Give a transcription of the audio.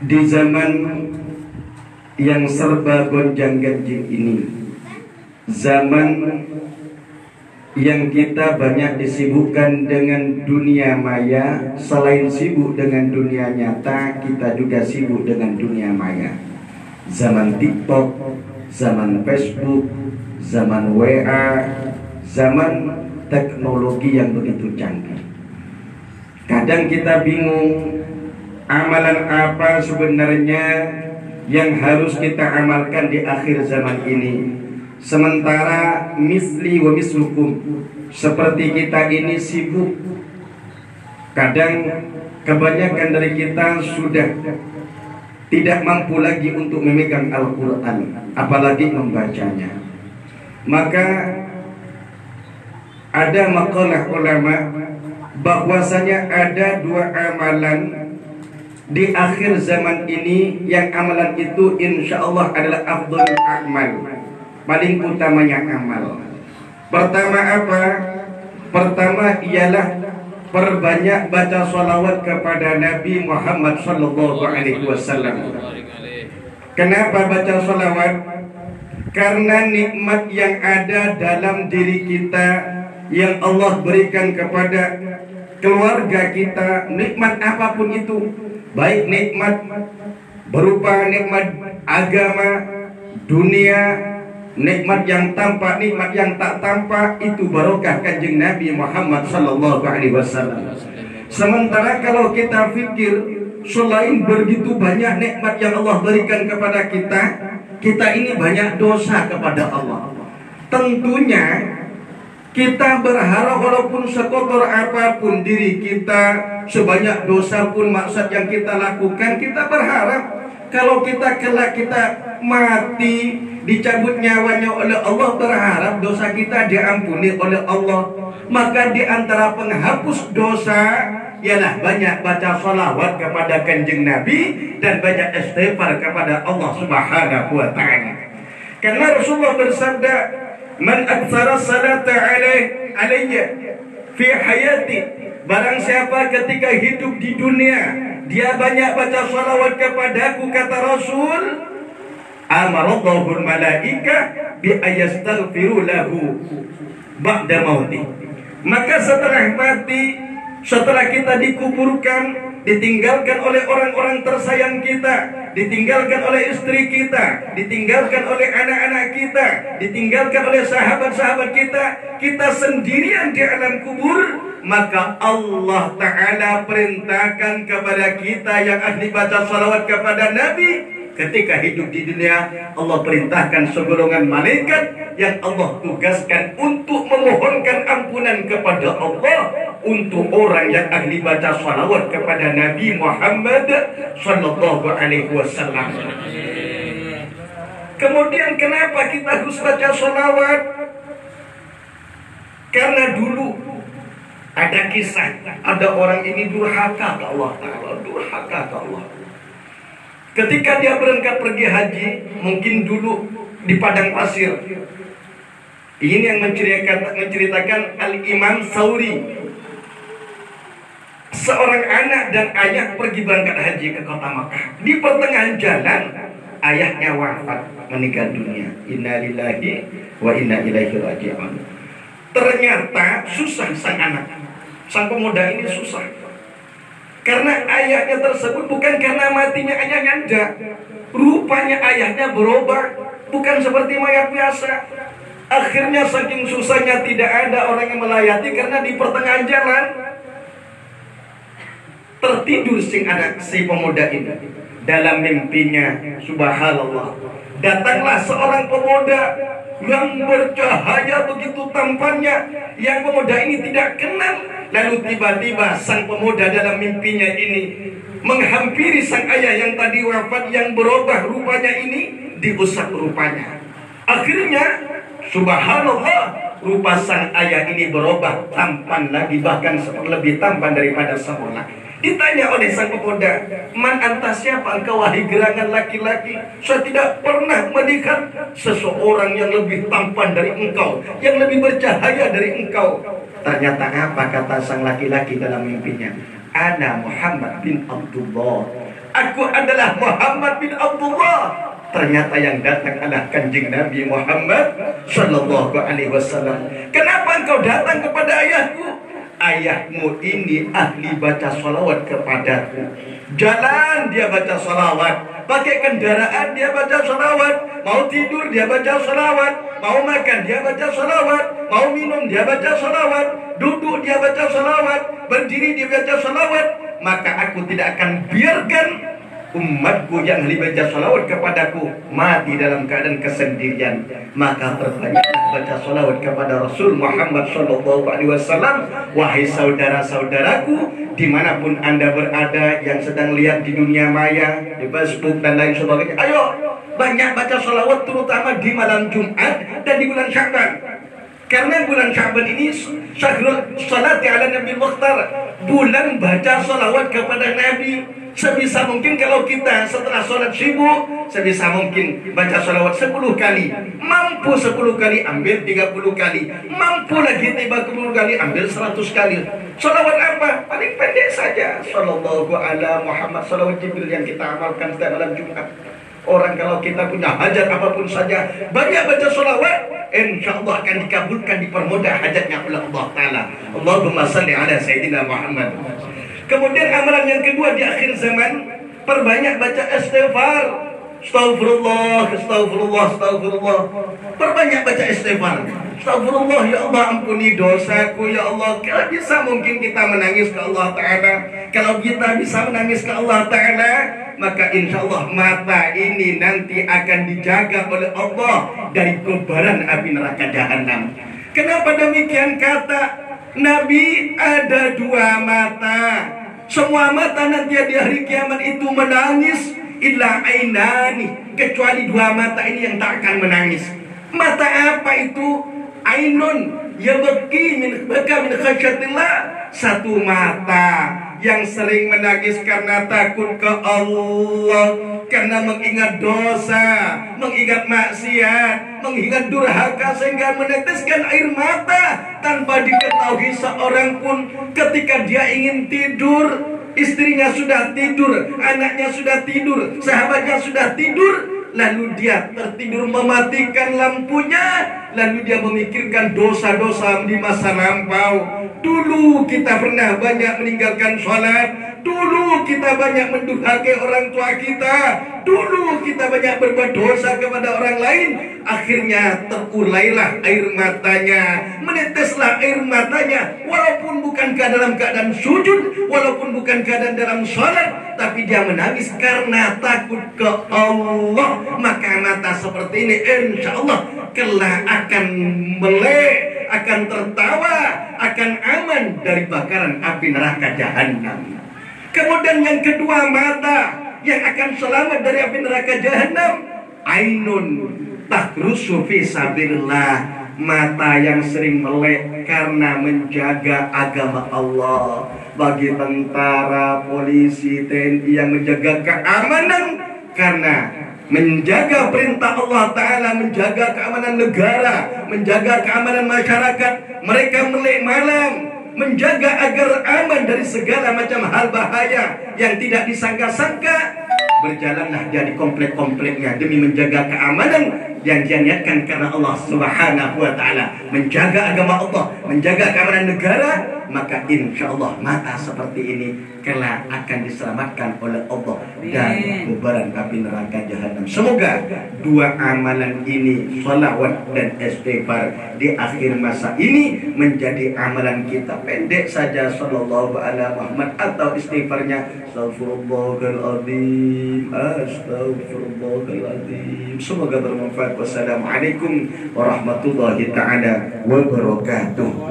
Di zaman yang serba gonjang-ganjing ini, zaman yang kita banyak disibukkan dengan dunia maya, selain sibuk dengan dunia nyata, kita juga sibuk dengan dunia maya. Zaman TikTok, zaman Facebook, zaman WA, zaman teknologi yang begitu canggih. Kadang kita bingung, amalan apa sebenarnya yang harus kita amalkan di akhir zaman ini. Sementara misli wa mislukum, seperti kita ini sibuk. Kadang kebanyakan dari kita sudah tidak mampu lagi untuk memegang Al-Quran, apalagi membacanya. Maka ada maqalah ulama bahwasanya ada dua amalan di akhir zaman ini yang amalan itu insya Allah adalah afdhalul a'mal, paling utamanya amal. Pertama apa? Pertama ialah perbanyak baca salawat kepada Nabi Muhammad sallallahu alaihi wasallam. Kenapa baca salawat? Karena nikmat yang ada dalam diri kita yang Allah berikan kepada keluarga kita, nikmat apapun itu, baik nikmat berupa nikmat agama, dunia, nikmat yang tampak, nikmat yang tak tampak, itu barokah Kanjeng Nabi Muhammad sallallahu alaihi wasallam. Sementara kalau kita fikir selain begitu banyak nikmat yang Allah berikan kepada kita, kita ini banyak dosa kepada Allah. Tentunya kita berharap walaupun sekotor apapun diri kita, sebanyak dosa pun maksud yang kita lakukan, kita berharap kalau kita kelak kita mati, dicabut nyawanya oleh Allah, berharap dosa kita diampuni oleh Allah. Maka di antara penghapus dosa ialah banyak baca salawat kepada Kanjeng Nabi dan banyak istighfar kepada Allah Subhanahu wa taala. Karena Rasulullah bersabda, "Man aktsara salata alayya fi hayati." Barang siapa ketika hidup di dunia dia banyak baca salawat kepadaku, kata Rasul, amarallahul malaika bi ayastaghfiru lahu ba'da mauti. Maka setelah mati, setelah kita dikuburkan, ditinggalkan oleh orang-orang tersayang kita, ditinggalkan oleh istri kita, ditinggalkan oleh anak-anak kita, ditinggalkan oleh sahabat-sahabat kita, kita sendirian di alam kubur, maka Allah Ta'ala perintahkan kepada kita yang ahli baca salawat kepada Nabi. Ketika hidup di dunia, Allah perintahkan segolongan malaikat yang Allah tugaskan untuk memohonkan ampunan kepada Allah untuk orang yang ahli baca salawat kepada Nabi Muhammad sallallahu alaihi wasallam. Kemudian kenapa kita harus baca salawat? Karena dulu ada kisah, ada orang ini durhaka ke Allah Ta'ala, durhaka ke Allah. Ketika dia berangkat pergi haji, mungkin dulu di padang pasir. Ini yang menceritakan Al-Imam Sauri. Seorang anak dan ayah pergi berangkat haji ke kota Makkah. Di pertengahan jalan, ayahnya wafat, meninggal dunia. Inna lillahi wa inna ilaihi raji'un. Ternyata susah sang anak, sang pemuda ini susah. Karena ayahnya tersebut bukan karena matinya ayahnya, enggak. Rupanya ayahnya berubah, bukan seperti mayat biasa. Akhirnya saking susahnya tidak ada orang yang melayati karena di pertengahan jalan tertidur si pemuda ini. Dalam mimpinya, subhanallah, datanglah seorang pemuda yang bercahaya begitu tampannya, yang pemuda ini tidak kenal. Lalu tiba-tiba sang pemuda dalam mimpinya ini menghampiri sang ayah yang tadi wafat, yang berubah rupanya ini, diusap rupanya. Akhirnya subhanallah, rupa sang ayah ini berubah tampan lagi, bahkan lebih tampan daripada semula. Ditanya oleh sang pemuda, "Man anta, siapa engkau wahai gerangan laki-laki? Saya tidak pernah melihat seseorang yang lebih tampan dari engkau, yang lebih bercahaya dari engkau." Ternyata apa kata sang laki-laki dalam mimpinya? "Ana Muhammad bin Abdullah." Aku adalah Muhammad bin Abdullah. Ternyata yang datang adalah Kanjeng Nabi Muhammad sallallahu alaihi wasallam. Kenapa engkau datang kepada ayahku? Ayahmu ini ahli baca salawat kepadaku. Jalan dia baca salawat, pakai kendaraan dia baca salawat, mau tidur dia baca salawat, mau makan dia baca salawat, mau minum dia baca salawat, duduk dia baca salawat, berdiri dia baca salawat. Maka aku tidak akan biarkan umatku yang ahli baca salawat kepadaku mati dalam keadaan kesendirian. Maka perbanyaklah baca salawat kepada Rasul Muhammad sallallahu alaihi wasallam. Wahai saudara-saudaraku, dimanapun anda berada yang sedang lihat di dunia maya, di Facebook dan lain sebagainya, ayo banyak baca salawat, terutama di malam Jumat dan di bulan Sya'ban. Karena bulan Sya'ban ini syahrul salati ala Nabi Mukhtar, bulan baca salawat kepada Nabi. Sebisa mungkin kalau kita setelah sholat sibuk, sebisa mungkin baca salawat 10 kali. Mampu 10 kali, ambil 30 kali. Mampu lagi 30 kali, ambil 100 kali. Salawat apa? Paling pendek saja. Sallallahu ala Muhammad, salawat Jibril yang kita amalkan setiap malam Jumat. Orang kalau kita punya hajat apapun saja, banyak baca salawat, insya Allah akan dikabulkan, dipermudah hajatnya oleh Allah Ta'ala. Allahumma salli ala Sayyidina Muhammad. Kemudian amalan yang kedua di akhir zaman, perbanyak baca istighfar. Astagfirullah, astagfirullah, astagfirullah. Perbanyak baca istighfar. Astagfirullah, ya Allah ampuni dosaku, ya Allah. Kalau bisa mungkin kita menangis ke Allah Ta'ala. Kalau kita bisa menangis ke Allah Ta'ala, maka insya Allah mata ini nanti akan dijaga oleh Allah dari kobaran api neraka jahanam. Kenapa demikian kata Nabi? Ada 2 mata. Semua mata nanti di hari kiamat itu menangis, illa ainani, kecuali 2 mata ini yang tak akan menangis. Mata apa itu? Ainun yabki min khasyatillah. Satu mata yang sering menangis karena takut ke Allah, karena mengingat dosa, mengingat maksiat, mengingat durhaka, sehingga meneteskan air mata tanpa diketahui seorang pun. Ketika dia ingin tidur, istrinya sudah tidur, anaknya sudah tidur, sahabatnya sudah tidur, lalu dia tertidur mematikan lampunya, lalu dia memikirkan dosa-dosa di masa lampau. Dulu kita pernah banyak meninggalkan sholat, dulu kita banyak mendurhakai orang tua kita, dulu kita banyak berbuat dosa kepada orang lain. Akhirnya terulailah air matanya, meneteslah air matanya, walaupun bukan dalam keadaan sujud, walaupun bukan keadaan dalam sholat, tapi dia menangis karena takut ke Allah. Maka mata seperti ini insya Allah kelak akan melek, akan tertawa, akan aman dari bakaran api neraka jahanam. Kemudian yang kedua mata yang akan selamat dari api neraka jahanam, ainun tahrusu fi sabilillah, mata yang sering melek karena menjaga agama Allah. Bagi tentara, polisi, TNI yang menjaga keamanan karena menjaga perintah Allah Ta'ala, menjaga keamanan negara, menjaga keamanan masyarakat, mereka melek malam, menjaga agar aman dari segala macam hal bahaya yang tidak disangka-sangka. Berjalanlah dia di komplek-kompleknya demi menjaga keamanan yang dia niatkan karena Allah Subhanahu wa Ta'ala, menjaga agama Allah, menjaga keamanan negara. Maka insya Allah mata seperti ini kelak akan diselamatkan oleh Allah dari kobaran api neraka jahanam. Semoga 2 amalan ini, salawat dan istighfar, di akhir masa ini menjadi amalan kita. Pendek saja sallallahu ala Muhammad atau istighfarnya Astaghfirullahaladzim, Astaghfirullahaladzim. Semoga bermanfaat. Wassalamualaikum warahmatullahi ta'ala wabarakatuh.